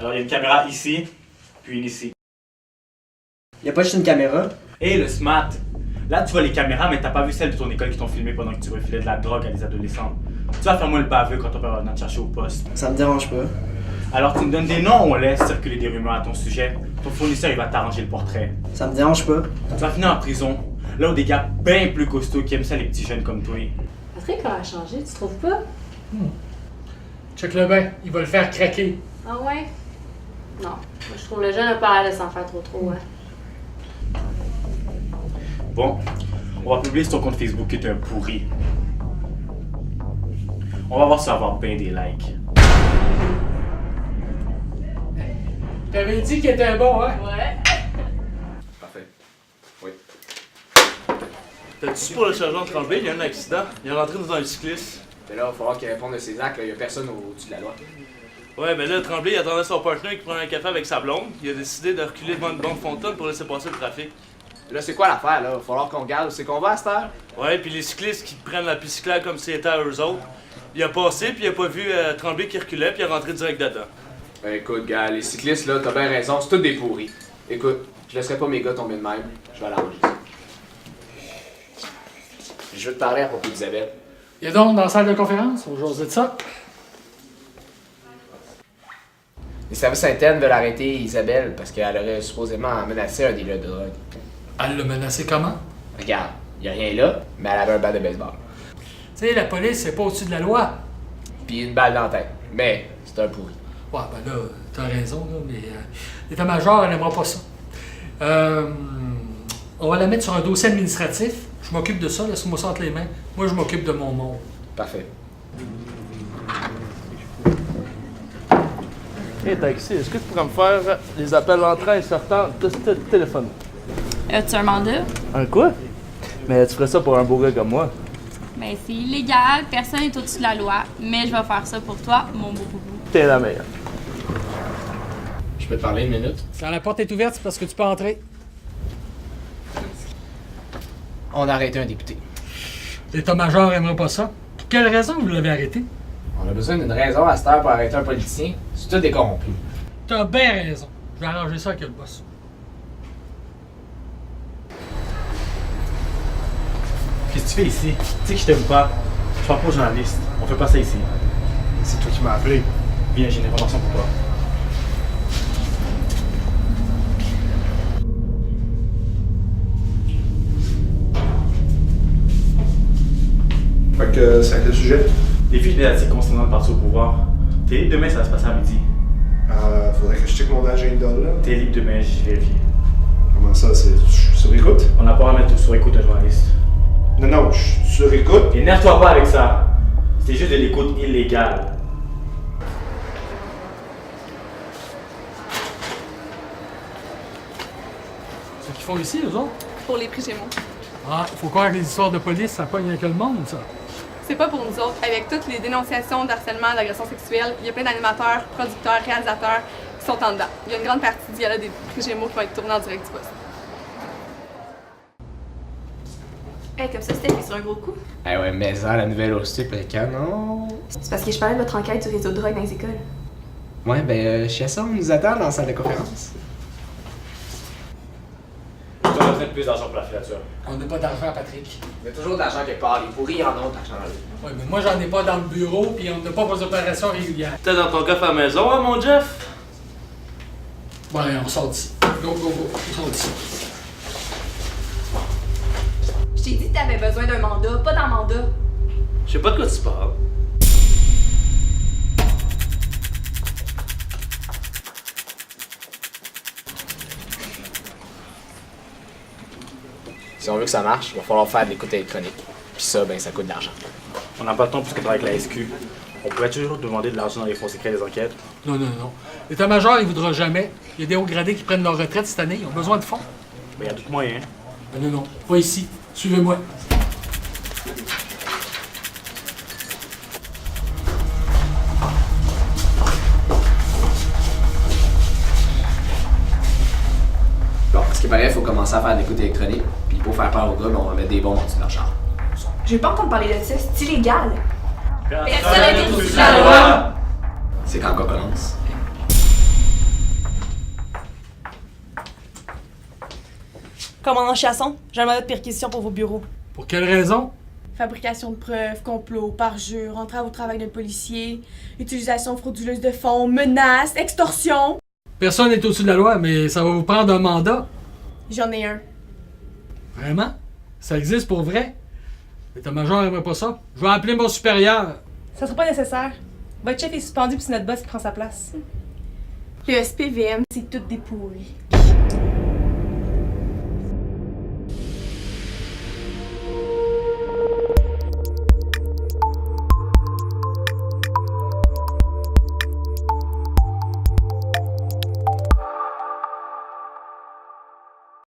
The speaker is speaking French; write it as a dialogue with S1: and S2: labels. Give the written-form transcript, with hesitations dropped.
S1: Genre, il y a une caméra ici, puis une ici.
S2: Y a pas juste une caméra?
S1: Hé, le smart! Là, tu vois les caméras, mais t'as pas vu celles de ton école qui t'ont filmé pendant que tu refilais de la drogue à des adolescents. Tu vas faire moi le baveux quand ton père va venir te chercher au poste.
S2: Ça me dérange pas.
S1: Alors, tu me donnes des noms ou on laisse circuler des rumeurs à ton sujet? Ton fournisseur, il va t'arranger le portrait.
S2: Ça me dérange pas.
S1: Tu vas finir en prison, là où des gars bien plus costauds qui aiment ça, les petits jeunes comme toi.
S3: Patrick a changé, tu trouves pas?
S4: Check-le bien, il va le faire craquer.
S3: Ah ouais? Non. Moi, je trouve le jeune a pas l'air de s'en faire trop, hein.
S1: Bon, on va publier sur ton compte Facebook que t'es un pourri. On va voir si ça va avoir bien des likes.
S4: T'avais dit qu'il était bon, hein?
S3: Ouais.
S5: Parfait. Oui.
S6: T'as-tu pour le sergent Tremblay, il y a eu un accident. Il est rentré dans un cycliste.
S5: Mais là, il va falloir qu'il réponde de ses actes. Il n'y a personne au-dessus de la loi.
S6: Ouais, mais là, Tremblay, il attendait son partenaire qui prenait un café avec sa blonde. Il a décidé de reculer devant une banque Fontaine pour laisser passer le trafic.
S5: Là, c'est quoi l'affaire, là? Il va falloir qu'on regarde où c'est qu'on va à cette heure.
S6: Ouais, puis les cyclistes qui prennent la piste cyclable comme si c'était à eux autres. Il a passé, puis il a pas vu Tremblay qui reculait, puis il est rentré direct dedans.
S5: Ben écoute, gars, les cyclistes, là, t'as bien raison, c'est tous des pourris. Écoute, je laisserai pas mes gars tomber de même. Je vais l'arranger ça. Je veux te parler à propos d'Isabelle.
S4: Il est donc dans la salle de conférence, on jase de ça.
S5: Les services internes veulent arrêter Isabelle parce qu'elle aurait supposément menacé un dealer de drogue.
S4: Elle l'a menacé comment?
S5: Regarde, y a rien là, mais elle avait un bat de baseball.
S4: Tu sais, la police, c'est pas au-dessus de la loi.
S5: Puis une balle dans la tête. Mais c'est un pourri.
S4: Ouais, ben là, t'as raison, là, mais l'état-major, elle n'aimera pas ça. On va la mettre sur un dossier administratif. Je m'occupe de ça, laisse-moi ça entre les mains. Moi, je m'occupe de mon monde.
S5: Parfait.
S6: Hé, taxi, est-ce que tu pourrais me faire les appels entrants et sortants de ce téléphone?
S7: As-tu un mandat?
S6: Un quoi? Mais tu ferais ça pour un beau gars comme moi.
S7: Ben, c'est illégal, personne n'est au-dessus de la loi, mais je vais faire ça pour toi, mon beau boubou.
S6: T'es la meilleure.
S5: Je peux te parler une minute?
S4: Quand la porte est ouverte, c'est parce que tu peux entrer.
S5: On a arrêté un député.
S4: L'état-major aimerait pas ça. Pour quelle raison vous l'avez arrêté?
S5: On a besoin d'une raison à cette heure pour arrêter un politicien. C'est tout des corrompus.
S4: T'as bien raison. Je vais arranger ça avec le boss.
S1: Qu'est-ce que tu fais ici? Tu sais que je t'aime pas. Je parle pas aux journalistes. On fait pas ça ici.
S2: C'est toi qui m'as appelé.
S1: Viens, j'ai une information pour toi.
S8: Fait que c'est à quel sujet?
S1: Les fiches médiatiques concernant le parti au pouvoir. T'es libre demain, ça va se passer à midi.
S8: Faudrait que je check mon agenda là.
S1: T'es libre demain, j'ai vérifié.
S8: Comment ça, c'est. Je suis sur écoute?
S1: On n'a pas à mettre sur écoute un journaliste.
S8: Non, je suis sur écoute.
S1: Énerve-toi pas avec ça. C'est juste de l'écoute illégale.
S4: C'est ce qu'ils font ici, eux autres?
S9: Pour les prix Gémeaux.
S4: Ah, faut croire que les histoires de police, ça pogne avec le monde, ça.
S9: C'est pas pour nous autres. Avec toutes les dénonciations d'harcèlement, d'agression sexuelle, il y a plein d'animateurs, producteurs, réalisateurs qui sont en dedans. Il y a une grande partie du gala des prix Gémeaux qui va être tournée en direct du poste.
S10: Hey, comme ça, c'était fait sur un gros coup.
S5: Eh ouais, mais ça, la nouvelle au stup, le canon.
S10: C'est parce que je parlais de votre enquête du réseau de drogue dans les écoles.
S5: Ouais, ben, chez ça, on nous attend dans la salle de conférence.
S1: Tu dois mettre plus d'argent pour la filature.
S4: On n'a pas d'argent, Patrick.
S5: Il y a toujours de l'argent quelque part. Les pourris en ont, l'argent dans le.
S4: Oui, mais moi, j'en ai pas dans le bureau, puis on n'a pas vos opérations régulières.
S6: T'es dans ton coffre à la maison, hein, mon Jeff?
S4: Bon, allez, on sort d'ici. Go, go, go. On sort d'ici.
S10: Je t'ai dit que t'avais besoin d'un mandat, pas d'un mandat.
S6: Je sais pas de quoi tu parles.
S5: Si on veut que ça marche, il va falloir faire de l'écoute électronique. Puis ça, ben, ça coûte de l'argent.
S1: On n'a pas le temps puisque tu avec la SQ. On pourrait toujours demander de l'argent dans les fonds secrets des enquêtes.
S4: Non, non, non. L'état-major, il voudra jamais. Il y a des hauts gradés qui prennent leur retraite cette année. Ils ont besoin de fonds.
S1: Mais il y a d'autres moyens.
S4: Non, non, non. Pas ici. Suivez-moi.
S5: Bon, ce qui paraît, il faut commencer à faire de l'écoute électronique. Puis pour faire peur aux gars, ben, on va mettre des bombes en dessous de leur char.
S10: Je vais pas entendre parler de ça, c'est illégal.
S1: Personne
S10: n'est au-dessus de la loi.
S5: C'est quand on commence.
S11: Commandant Chasson, j'ai un mandat de perquisition pour vos bureaux.
S4: Pour quelle raison?
S11: Fabrication de preuves, complot, parjure, entrave au travail d'un policier, utilisation frauduleuse de fonds, menaces, extorsion.
S4: Personne n'est au-dessus de la loi, mais ça va vous prendre un mandat.
S11: J'en ai un.
S4: Vraiment? Ça existe pour vrai? L'état-major n'aimerait pas ça. Je vais appeler mon supérieur.
S11: Ça sera pas nécessaire. Votre chef est suspendu puis c'est notre boss qui prend sa place. Le SPVM, c'est tout des pourris.